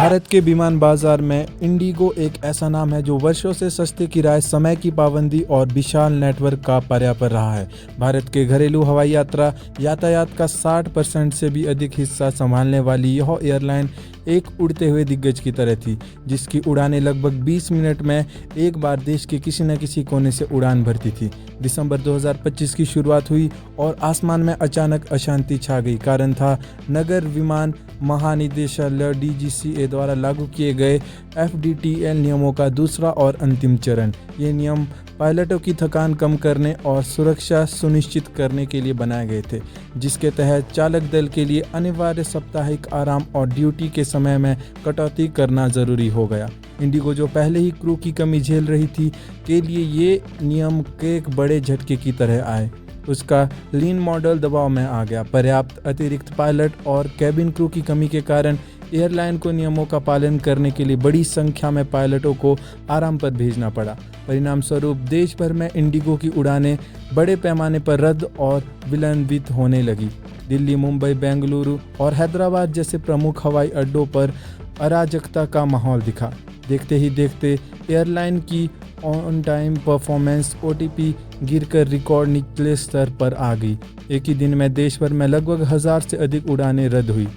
भारत के विमान बाजार में इंडिगो एक ऐसा नाम है जो वर्षों से सस्ते किराए, समय की पाबंदी और विशाल नेटवर्क का पर्याय रहा है। भारत के घरेलू हवाई यातायात का 60% से भी अधिक हिस्सा संभालने वाली यह एयरलाइन एक उड़ते हुए दिग्गज की तरह थी, जिसकी उड़ानें लगभग 20 मिनट में एक बार देश के किसी न किसी कोने से उड़ान भरती थी। दिसंबर 2025 की शुरुआत हुई और आसमान में अचानक अशांति छा गई। कारण था नगर विमान महानिदेशालय DGCA द्वारा लागू किए गए FDTL नियमों का दूसरा और अंतिम चरण। ये नियम पायलटों की थकान कम करने और सुरक्षा सुनिश्चित करने के लिए बनाए गए थे, जिसके तहत चालक दल के लिए अनिवार्य साप्ताहिक आराम और ड्यूटी के समय में कटौती करना जरूरी हो गया। इंडिगो, जो पहले ही क्रू की कमी झेल रही थी, के लिए ये नियम के एक बड़े झटके की तरह आए। उसका लीन मॉडल दबाव में आ गया। पर्याप्त अतिरिक्त पायलट और कैबिन क्रू की कमी के कारण एयरलाइन को नियमों का पालन करने के लिए बड़ी संख्या में पायलटों को आराम पर भेजना पड़ा। परिणाम स्वरूप देश भर में इंडिगो की उड़ानें बड़े पैमाने पर रद्द और विलंबित होने लगी। दिल्ली, मुंबई, बेंगलुरु और हैदराबाद जैसे प्रमुख हवाई अड्डों पर अराजकता का माहौल दिखा। देखते ही देखते एयरलाइन की ऑन टाइम परफॉर्मेंस OTP गिरकर रिकॉर्ड निचले स्तर पर आ गई। एक ही दिन में देश भर में लगभग 1000 से अधिक उड़ानें रद्द हुई,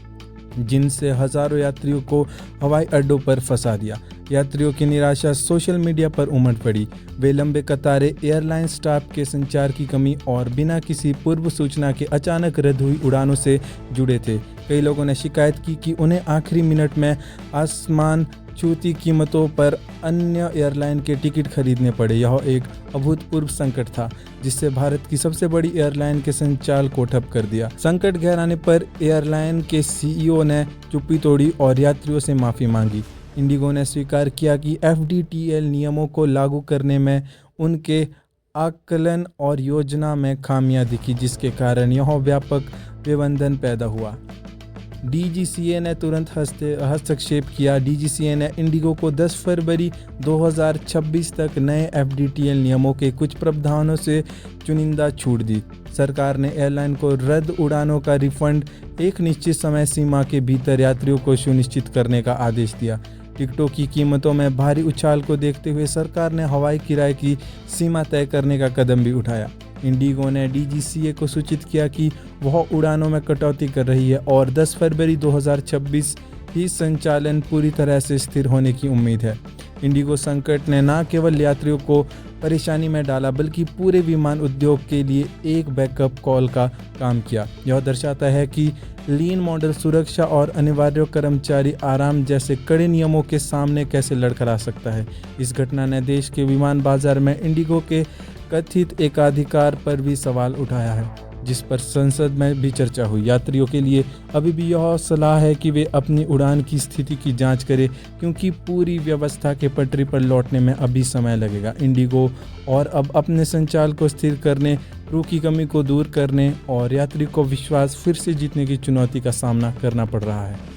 जिनसे हजारों यात्रियों को हवाई अड्डों पर फंसा दिया। यात्रियों की निराशा सोशल मीडिया पर उमड़ पड़ी। वे लंबे कतारें, एयरलाइन स्टाफ के संचार की कमी और बिना किसी पूर्व सूचना के अचानक रद्द हुई उड़ानों से जुड़े थे। कई लोगों ने शिकायत की कि उन्हें आखिरी मिनट में आसमान छूती कीमतों पर अन्य एयरलाइन के टिकट खरीदने पड़े। यह एक अभूतपूर्व संकट था, जिससे भारत की सबसे बड़ी एयरलाइन के संचालन को ठप कर दिया। संकट गहराने पर एयरलाइन के CEO ने चुप्पी तोड़ी और यात्रियों से माफ़ी मांगी। इंडिगो ने स्वीकार किया कि FDTL नियमों को लागू करने में उनके आकलन और योजना में खामियां दिखी, जिसके कारण यह व्यापक विभेदन पैदा हुआ। DGCA ने तुरंत हस्तक्षेप किया। DGCA ने इंडिगो को 10 फरवरी 2026 तक नए FDTL नियमों के कुछ प्रावधानों से चुनिंदा छूट दी। सरकार ने एयरलाइन को रद्द उड़ानों का रिफंड एक निश्चित समय सीमा के भीतर यात्रियों को सुनिश्चित करने का आदेश दिया। टिकटों की कीमतों में भारी उछाल को देखते हुए सरकार ने हवाई किराए की सीमा तय करने का कदम भी उठाया। इंडिगो ने DGCA को सूचित किया कि वह उड़ानों में कटौती कर रही है और 10 फरवरी 2026 ही संचालन पूरी तरह से स्थिर होने की उम्मीद है। इंडिगो संकट ने न केवल यात्रियों को परेशानी में डाला, बल्कि पूरे विमान उद्योग के लिए एक बैकअप कॉल का काम किया। यह दर्शाता है कि लीन मॉडल सुरक्षा और अनिवार्य कर्मचारी आराम जैसे कड़े नियमों के सामने कैसे लड़खड़ा सकता है। इस घटना ने देश के विमान बाजार में इंडिगो के कथित एकाधिकार पर भी सवाल उठाया है, जिस पर संसद में भी चर्चा हुई। यात्रियों के लिए अभी भी यह सलाह है कि वे अपनी उड़ान की स्थिति की जांच करें, क्योंकि पूरी व्यवस्था के पटरी पर लौटने में अभी समय लगेगा। इंडिगो और अब अपने संचालन को स्थिर करने, क्रू की कमी को दूर करने और यात्री को विश्वास फिर से जीतने की चुनौती का सामना करना पड़ रहा है।